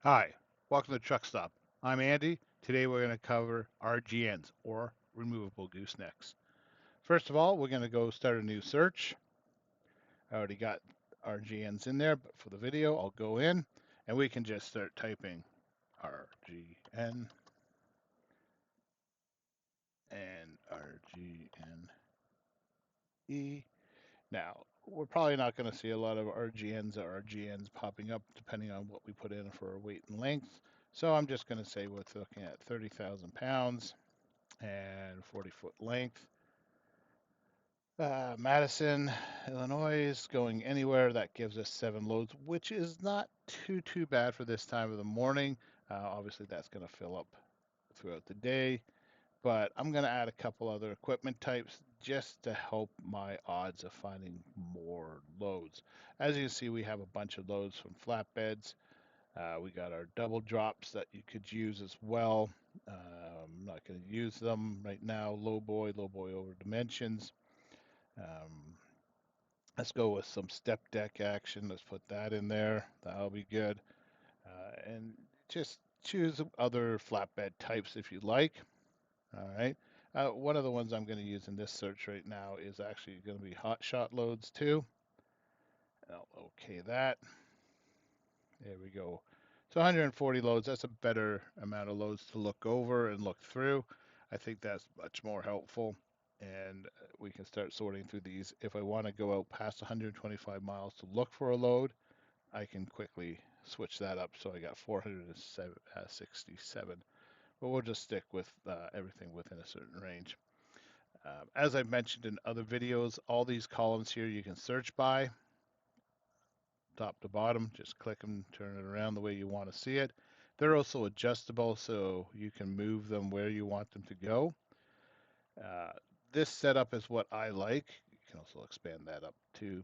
Hi, welcome to Truckstop. I'm Andy. Today we're going to cover RGNs, or removable goosenecks. First of all, we're going to go start a new search. I already got RGNs in there, but for the video, I'll go in and we can just start typing RGN and RGNE. Now, we're probably not going to see a lot of RGNs or RGNs popping up depending on what we put in for our weight and length. So I'm just going to say we're looking at 30,000 pounds and 40-foot length. Madison, Illinois is going anywhere. That gives us 7 loads, which is not too bad for this time of the morning. Obviously, that's going to fill up throughout the day, but I'm going to add a couple other equipment types just to help my odds of finding more loads. As you can see, we have a bunch of loads from flatbeds. We got our double drops that you could use as well. I'm not going to use them right now. Low boy over dimensions. Um, let's go with some step deck action. Let's put that in there. That'll be good. And just choose other flatbed types if you like. All right. One of the ones I'm going to use in this search right now is actually going to be hot shot loads too. I'll okay that. There we go. So 140 loads, that's a better amount of loads to look over and look through. I think that's much more helpful. And we can start sorting through these. If I want to go out past 125 miles to look for a load, I can quickly switch that up. So I got 467. But we'll just stick with everything within a certain range. As I've mentioned in other videos, all these columns here you can search by top to bottom. Just click them, turn it around the way you want to see it. They're also adjustable, so you can move them where you want them to go. Uh, this setup is what I like. You can also expand that up too.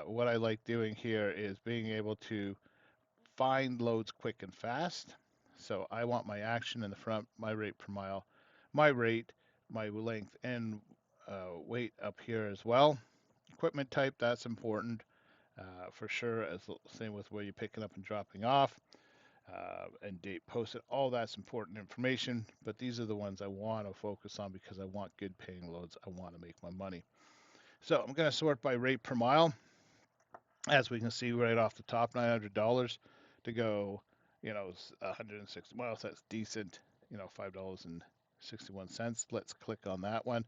What I like doing here is being able to find loads quick and fast. So I want my action in the front, my rate per mile, my rate, my length, and weight up here as well. Equipment type, that's important for sure. As same with where you're picking up and dropping off, and date posted. All that's important information. But these are the ones I want to focus on because I want good paying loads. I want to make my money. So I'm going to sort by rate per mile. As we can see right off the top, $900 to go. 160 miles. That's decent. $5.61. Let's click on that one.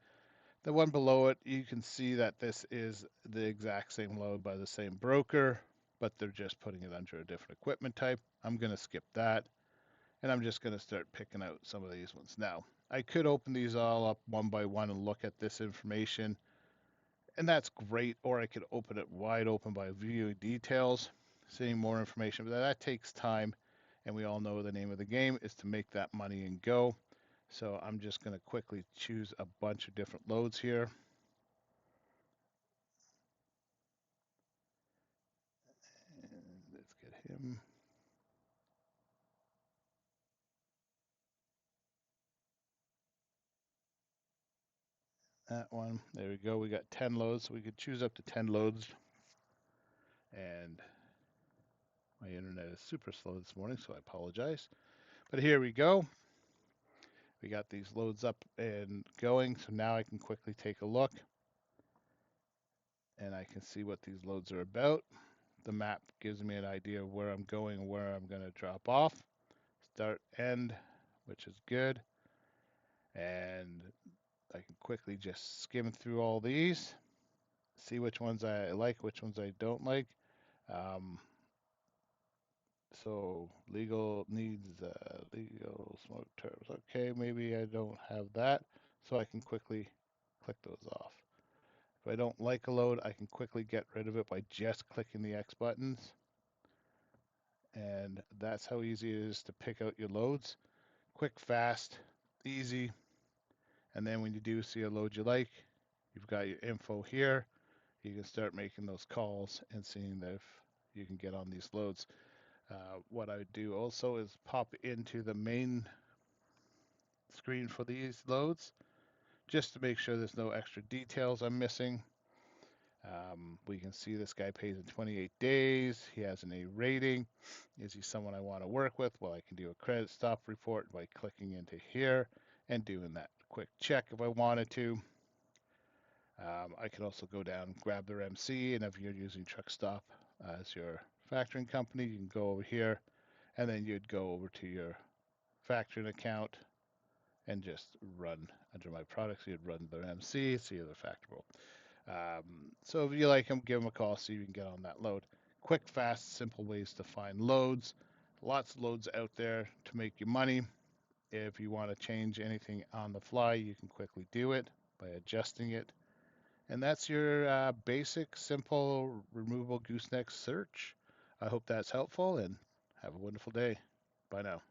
The one below it, you can see that this is the exact same load by the same broker, but they're just putting it under a different equipment type. I'm going to skip that, and I'm just going to start picking out some of these ones. Now, I could open these all up one by one and look at this information, and that's great, or I could open it wide open by viewing details, seeing more information, but that takes time, and we all know the name of the game is to make that money and go. So I'm just going to quickly choose a bunch of different loads here. And let's get him. That one. There we go. We got 10 loads, so we could choose up to 10 loads. And my internet is super slow this morning, so I apologize. But here we go. We got these loads up and going, so now I can quickly take a look and I can see what these loads are about. The map gives me an idea of where I'm going and where I'm going to drop off. Start, end, which is good. And I can quickly just skim through all these, see which ones I like, which ones I don't like. Um, so legal needs legal smoke terms. Okay, maybe I don't have that, so I can quickly click those off. If I don't like a load, I can quickly get rid of it by just clicking the X buttons. And that's how easy it is to pick out your loads. Quick, fast, easy. And then when you do see a load you like, you've got your info here. You can start making those calls and seeing if you can get on these loads. What I would do also is pop into the main screen for these loads just to make sure there's no extra details I'm missing. We can see this guy pays in 28 days. He has an A rating. Is he someone I want to work with? Well, I can do a credit stop report by clicking into here and doing that quick check if I wanted to. I can also go down, grab their MC, and if you're using Truckstop as your factoring company, you can go over here, and then you'd go over to your factoring account and just run under my products. You'd run their MC, see their factorable. So if you like them, give them a call so you can get on that load. Quick, fast, simple ways to find loads. Lots of loads out there to make you money. If you want to change anything on the fly, you can quickly do it by adjusting it. And that's your basic, simple, removable gooseneck search. I hope that's helpful and have a wonderful day. Bye now.